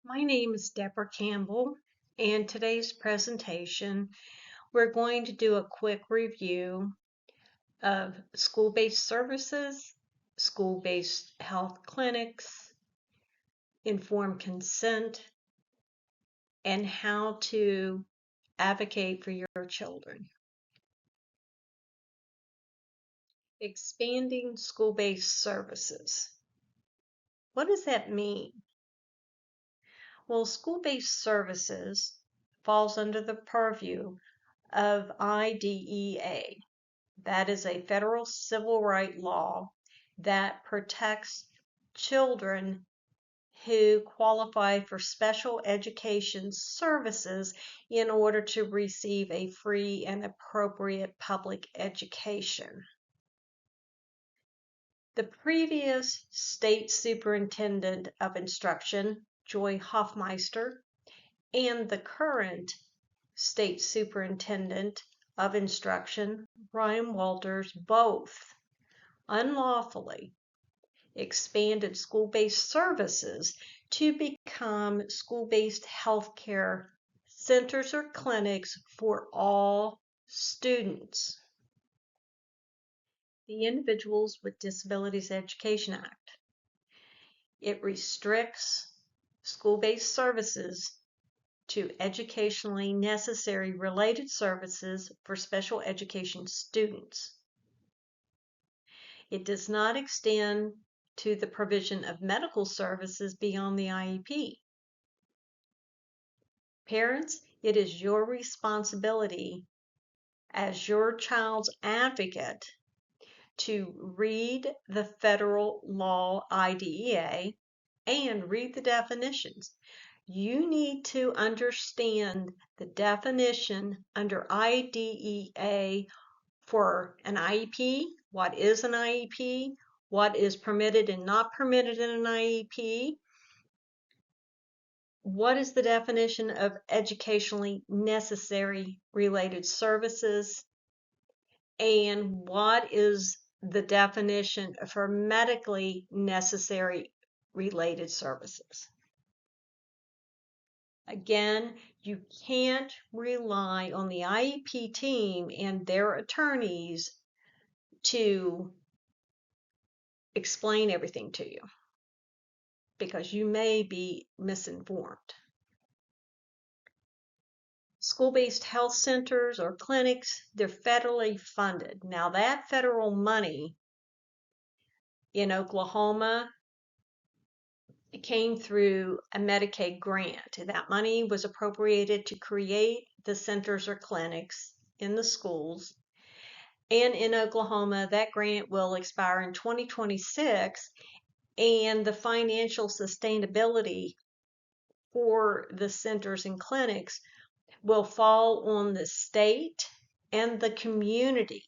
My name is Deborah Campbell, and today's presentation, we're going to do a quick review of school-based services, school-based health clinics, informed consent, and how to advocate for your children. Expanding school-based services. What does that mean? Well, school-based services falls under the purview of IDEA. That is a federal civil rights law that protects children who qualify for special education services in order to receive a free and appropriate public education. The previous state superintendent of instruction, Joy Hoffmeister, and the current state superintendent of instruction, Ryan Walters, both unlawfully expanded school-based services to become school-based healthcare centers or clinics for all students. The Individuals with Disabilities Education Act. It restricts school-based services to educationally necessary related services for special education students. It does not extend to the provision of medical services beyond the IEP. Parents, it is your responsibility as your child's advocate to read the federal law IDEA and read the definitions. You need to understand the definition under IDEA for an IEP, what is an IEP, what is permitted and not permitted in an IEP, what is the definition of educationally necessary related services, and what is the definition for medically necessary related services. Again, you can't rely on the IEP team and their attorneys to explain everything to you because you may be misinformed. School-based health centers or clinics, they're federally funded. Now that federal money in Oklahoma, it came through a Medicaid grant. That money was appropriated to create the centers or clinics in the schools. And in Oklahoma, that grant will expire in 2026, and the financial sustainability for the centers and clinics will fall on the state and the community.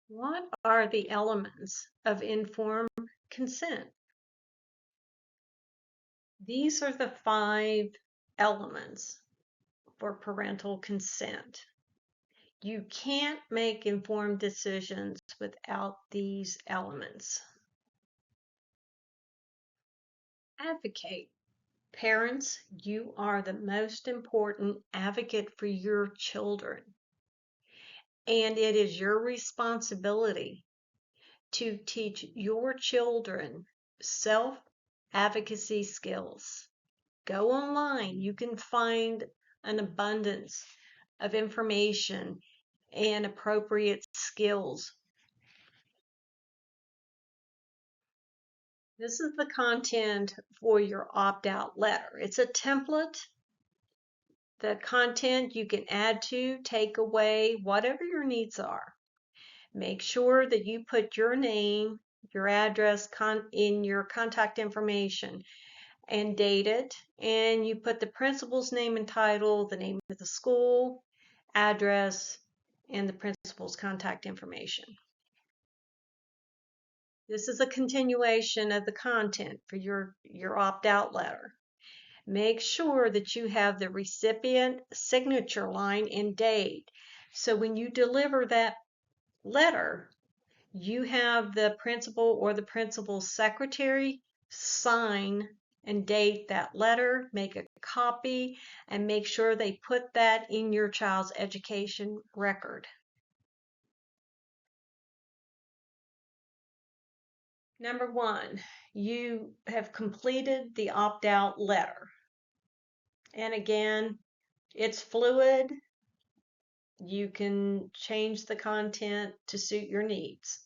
What are the elements of informed consent? These are the 5 elements for parental consent. You can't make informed decisions without these elements. Advocate. Parents, you are the most important advocate for your children, and it is your responsibility to teach your children self-advocacy skills. Go online. You can find an abundance of information and appropriate skills. This is the content for your opt-out letter. It's a template. The content you can add to, take away, whatever your needs are. Make sure that you put your name, your address in your contact information and date it, and you put the principal's name and title, the name of the school, address, and the principal's contact information. This is a continuation of the content for your opt-out letter. Make sure that you have the recipient signature line and date. So when you deliver that letter, you have the principal or the principal's secretary sign and date that letter, make a copy, and make sure they put that in your child's education record. Number 1, you have completed the opt-out letter. And again, it's fluid. You can change the content to suit your needs.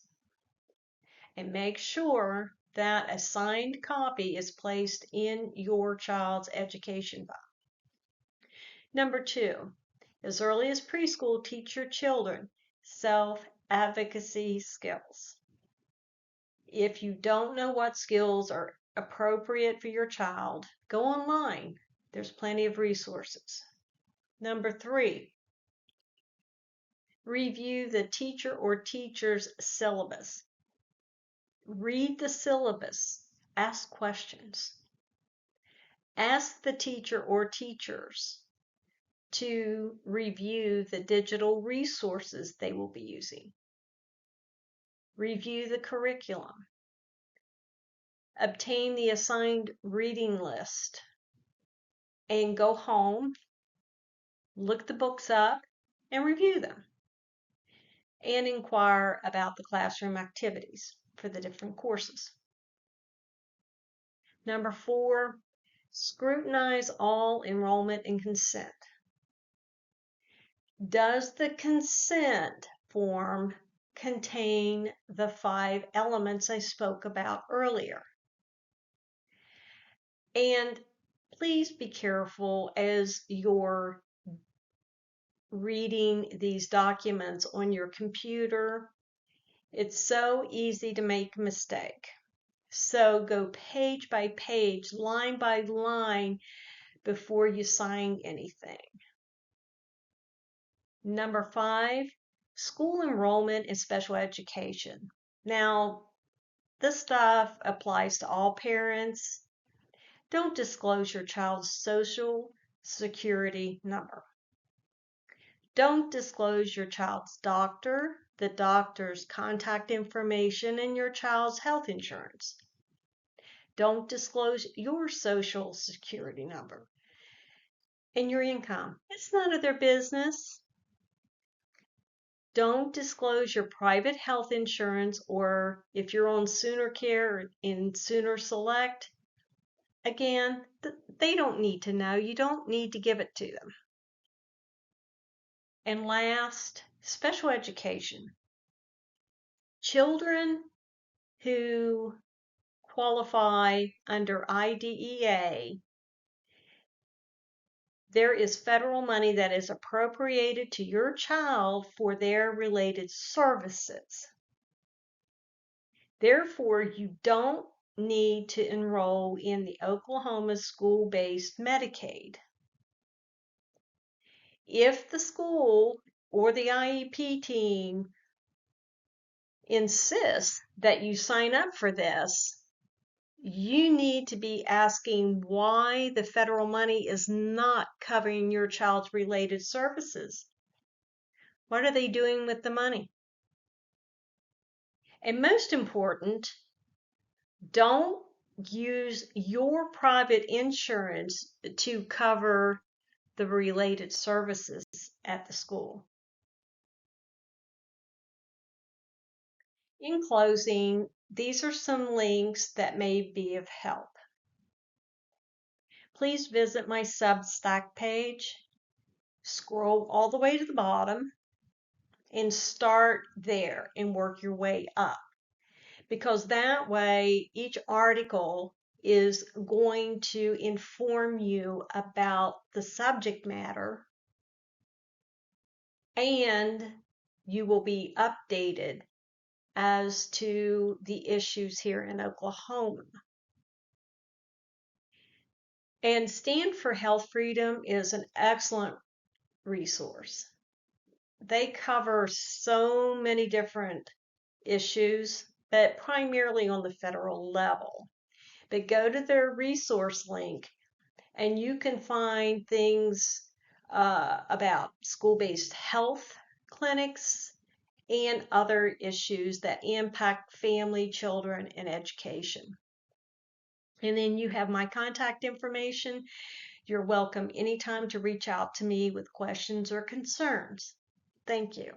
And make sure that a signed copy is placed in your child's education file. Number 2, as early as preschool, teach your children self-advocacy skills. If you don't know what skills are appropriate for your child, go online. There's plenty of resources. Number 3, review the teacher or teacher's syllabus. Read the syllabus. Ask questions. Ask the teacher or teachers to review the digital resources they will be using. Review the curriculum. Obtain the assigned reading list. And go home, look the books up, and review them. And inquire about the classroom activities for the different courses. Number 4, scrutinize all enrollment and consent. Does the consent form contain the 5 elements I spoke about earlier? And please be careful as you're reading these documents on your computer. It's so easy to make a mistake. So go page by page, line by line before you sign anything. Number 5, school enrollment in special education. Now, this stuff applies to all parents. Don't disclose your child's social security number. Don't disclose your child's doctor, the doctor's contact information, and your child's health insurance. Don't disclose your social security number and your income. It's none of their business. Don't disclose your private health insurance, or if you're on Sooner Care or in Sooner Select, again, they don't need to know. You don't need to give it to them. And last, special education. Children who qualify under IDEA, there is federal money that is appropriated to your child for their related services. Therefore, you don't need to enroll in the Oklahoma school-based Medicaid. If the school or the IEP team insists that you sign up for this, you need to be asking why the federal money is not covering your child's related services. What are they doing with the money? And most important, don't use your private insurance to cover the related services at the school. In closing, these are some links that may be of help. Please visit my Substack page, scroll all the way to the bottom, and start there and work your way up. Because that way, each article is going to inform you about the subject matter, and you will be updated as to the issues here in Oklahoma. And Stand for Health Freedom is an excellent resource. They cover so many different issues, but primarily on the federal level. But go to their resource link and you can find things about school-based health clinics and other issues that impact family, children, and education. And then you have my contact information. You're welcome anytime to reach out to me with questions or concerns. Thank you.